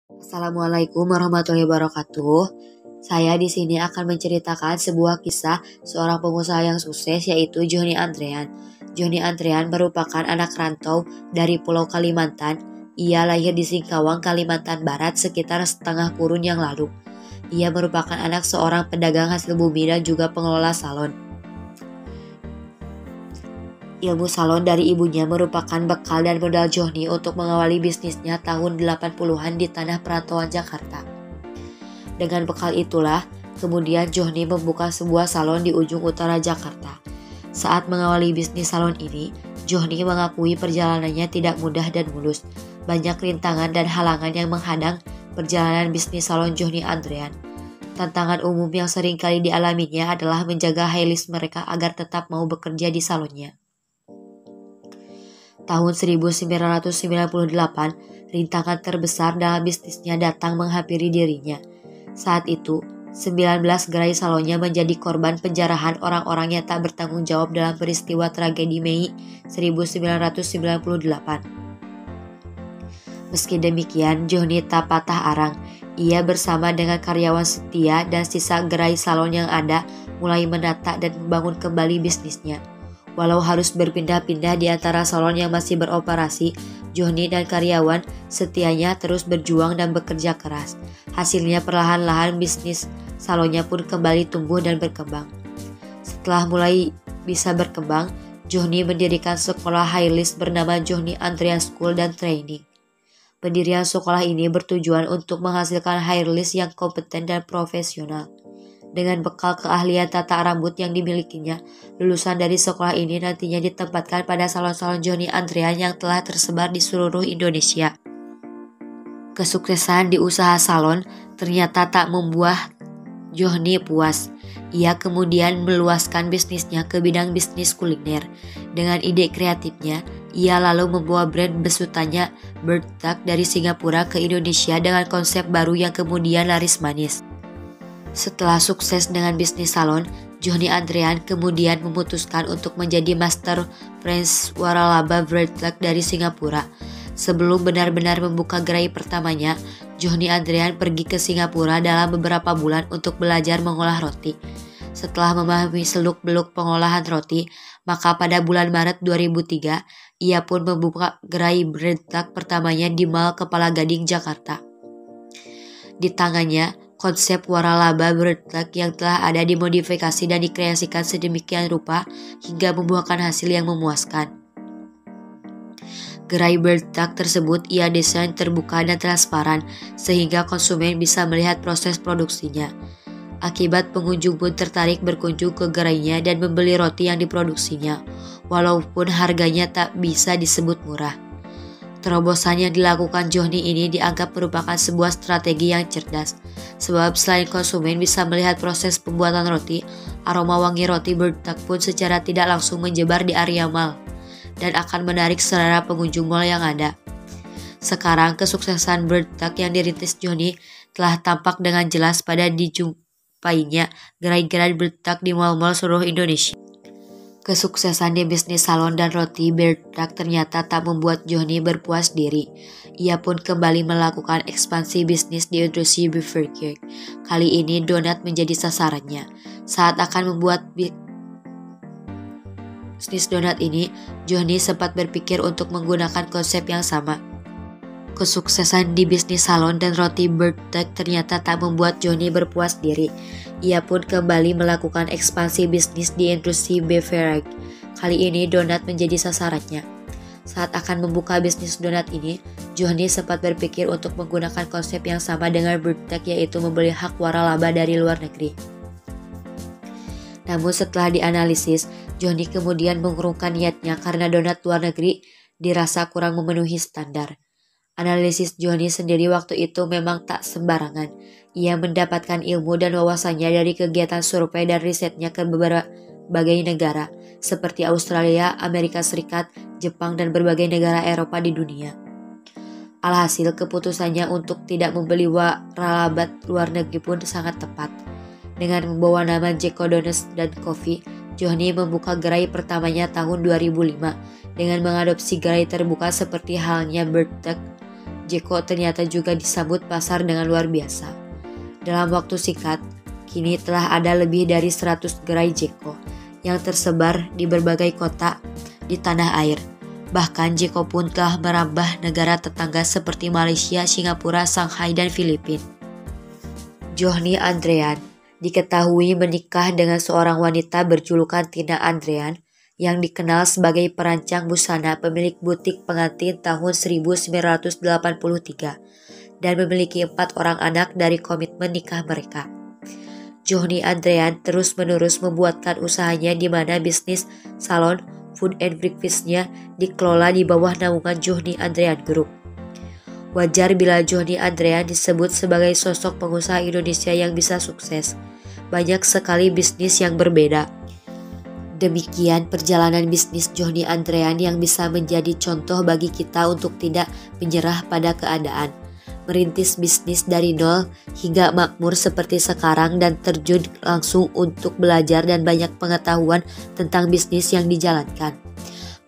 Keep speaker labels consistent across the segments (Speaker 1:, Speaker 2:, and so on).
Speaker 1: Assalamualaikum warahmatullahi wabarakatuh. Saya di sini akan menceritakan sebuah kisah seorang pengusaha yang sukses yaitu Johnny Andrean. Johnny Andrean merupakan anak rantau dari Pulau Kalimantan. Ia lahir di Singkawang, Kalimantan Barat sekitar setengah kurun yang lalu. Ia merupakan anak seorang pedagang hasil bumi dan juga pengelola salon. Ilmu salon dari ibunya merupakan bekal dan modal Johnny untuk mengawali bisnisnya tahun 80-an di tanah perantauan Jakarta. Dengan bekal itulah, kemudian Johnny membuka sebuah salon di ujung utara Jakarta. Saat mengawali bisnis salon ini, Johnny mengakui perjalanannya tidak mudah dan mulus. Banyak rintangan dan halangan yang menghadang perjalanan bisnis salon Johnny Andrean. Tantangan umum yang sering kali dialaminya adalah menjaga stylist mereka agar tetap mau bekerja di salonnya. Tahun 1998, rintangan terbesar dalam bisnisnya datang menghampiri dirinya. Saat itu, 19 gerai salonnya menjadi korban penjarahan orang-orang yang tak bertanggung jawab dalam peristiwa tragedi Mei 1998. Meski demikian, Johnny tak patah arang. Ia bersama dengan karyawan setia dan sisa gerai salon yang ada mulai menata dan membangun kembali bisnisnya. Walau harus berpindah-pindah di antara salon yang masih beroperasi, Johnny dan karyawan setianya terus berjuang dan bekerja keras. Hasilnya perlahan-lahan bisnis salonnya pun kembali tumbuh dan berkembang. Setelah mulai bisa berkembang, Johnny mendirikan sekolah stylist bernama Johnny Andrean School dan Training. Pendirian sekolah ini bertujuan untuk menghasilkan stylist yang kompeten dan profesional. Dengan bekal keahlian tata rambut yang dimilikinya, lulusan dari sekolah ini nantinya ditempatkan pada salon-salon Johnny Andrean yang telah tersebar di seluruh Indonesia. Kesuksesan di usaha salon ternyata tak membuat Johnny puas. Ia kemudian meluaskan bisnisnya ke bidang bisnis kuliner. Dengan ide kreatifnya, ia lalu membawa brand besutannya Bird Duck dari Singapura ke Indonesia dengan konsep baru yang kemudian laris manis. Setelah sukses dengan bisnis salon, Johnny Andrean kemudian memutuskan untuk menjadi master French waralaba Bird Duck dari Singapura. Sebelum benar-benar membuka gerai pertamanya, Johnny Andrean pergi ke Singapura dalam beberapa bulan untuk belajar mengolah roti. Setelah memahami seluk-beluk pengolahan roti, maka pada bulan Maret 2003, ia pun membuka gerai Bird Duck pertamanya di Mall Kepala Gading, Jakarta. Di tangannya, konsep waralaba Bird Duck yang telah ada dimodifikasi dan dikreasikan sedemikian rupa hingga membuahkan hasil yang memuaskan. Gerai Bird Duck tersebut ia desain terbuka dan transparan sehingga konsumen bisa melihat proses produksinya. Akibat pengunjung pun tertarik berkunjung ke gerainya dan membeli roti yang diproduksinya, walaupun harganya tak bisa disebut murah. Terobosan yang dilakukan Johnny ini dianggap merupakan sebuah strategi yang cerdas, sebab selain konsumen bisa melihat proses pembuatan roti, aroma wangi roti Bird Duck pun secara tidak langsung menyebar di area mall dan akan menarik selera pengunjung mall yang ada. Sekarang kesuksesan Bird Duck yang dirintis Johnny telah tampak dengan jelas pada dijumpainya gerai-gerai Bird Duck di mall-mall seluruh Indonesia. Kesuksesan di bisnis salon dan roti Bird Duck ternyata tak membuat Johnny berpuas diri. Ia pun kembali melakukan ekspansi bisnis di industri beverage. Kali ini donat menjadi sasarannya. Saat akan membuat bisnis donat ini, Johnny sempat berpikir untuk menggunakan konsep yang sama. Kesuksesan di bisnis salon dan roti Bird Duck ternyata tak membuat Johnny berpuas diri. Ia pun kembali melakukan ekspansi bisnis di industri beverage. Kali ini donat menjadi sasarannya. Saat akan membuka bisnis donat ini, Johnny sempat berpikir untuk menggunakan konsep yang sama dengan Bird Duck, yaitu membeli hak waralaba dari luar negeri. Namun setelah dianalisis, Johnny kemudian mengurungkan niatnya karena donat luar negeri dirasa kurang memenuhi standar. Analisis Johnny sendiri waktu itu memang tak sembarangan. Ia mendapatkan ilmu dan wawasannya dari kegiatan survei dan risetnya ke berbagai negara, seperti Australia, Amerika Serikat, Jepang, dan berbagai negara Eropa di dunia. Alhasil, keputusannya untuk tidak membeli waralaba luar negeri pun sangat tepat. Dengan membawa nama Jack O'Donnell's dan Coffee, Johnny membuka gerai pertamanya tahun 2005 dengan mengadopsi gerai terbuka seperti halnya Bird Duck Jeko ternyata juga disambut pasar dengan luar biasa. Dalam waktu singkat, kini telah ada lebih dari 100 gerai Jeko yang tersebar di berbagai kota di tanah air. Bahkan Jeko pun telah merambah negara tetangga seperti Malaysia, Singapura, Shanghai, dan Filipina. Johnny Andrean diketahui menikah dengan seorang wanita berjulukan Tina Andrean yang dikenal sebagai perancang busana pemilik butik pengantin tahun 1983 dan memiliki 4 orang anak dari komitmen nikah mereka. Johnny Andrean terus-menerus membuatkan usahanya di mana bisnis salon food and breakfast-nya dikelola di bawah naungan Johnny Andrean Group. Wajar bila Johnny Andrean disebut sebagai sosok pengusaha Indonesia yang bisa sukses. Banyak sekali bisnis yang berbeda. Demikian perjalanan bisnis Johnny Andrean yang bisa menjadi contoh bagi kita untuk tidak menyerah pada keadaan. Merintis bisnis dari nol hingga makmur seperti sekarang dan terjun langsung untuk belajar dan banyak pengetahuan tentang bisnis yang dijalankan.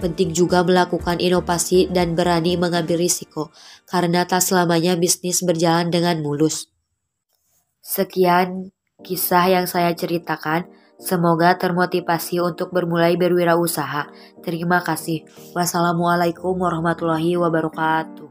Speaker 1: Penting juga melakukan inovasi dan berani mengambil risiko, karena tak selamanya bisnis berjalan dengan mulus. Sekian kisah yang saya ceritakan. Semoga termotivasi untuk bermulai berwirausaha. Terima kasih. Wassalamualaikum warahmatullahi wabarakatuh.